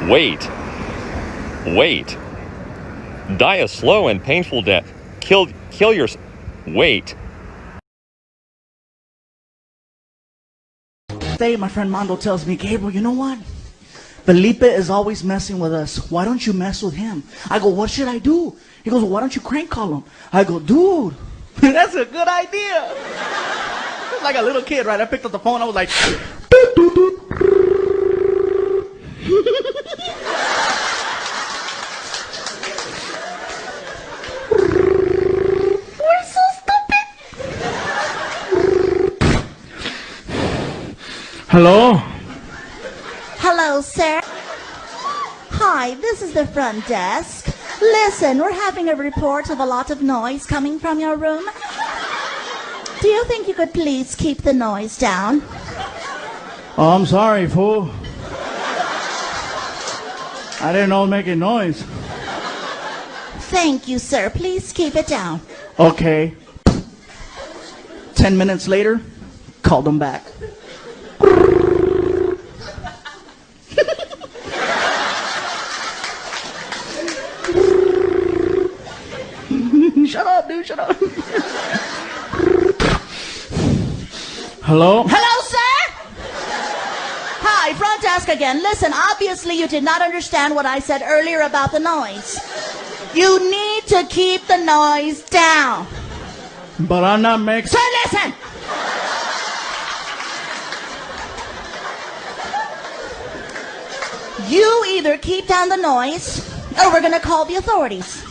Wait. Wait. Die a slow and painful death. Kill your... Wait. My friend Mondo tells me, Gabriel, you know what? Felipe is always messing with us. Why don't you mess with him? I go, what should I do? He goes, well, why don't you crank call him? I go, dude, that's a good idea. It's like a little kid, right? I picked up the phone. I was like, doot, doot, doot. We're so stupid. Hello? Hello, sir. Hi, this is the front desk. Listen, we're having a report of a lot of noise coming from your room. Do you think you could please keep the noise down? Oh, I'm sorry, fool. I didn't know making noise. Thank you, sir. Please keep it down. Okay. 10 minutes later, called them back. Shut up, dude, shut up. Hello? Hello, sir? Hi, front desk again. Listen, obviously you did not understand what I said earlier about the noise. You need to keep the noise down. But I'm not making... Sir, listen! You either keep down the noise, or we're gonna call the authorities.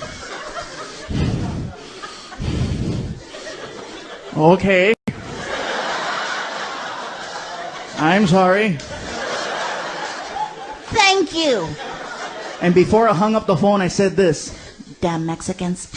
Okay. I'm sorry. Thank you. And before I hung up the phone, I said this. Damn Mexicans.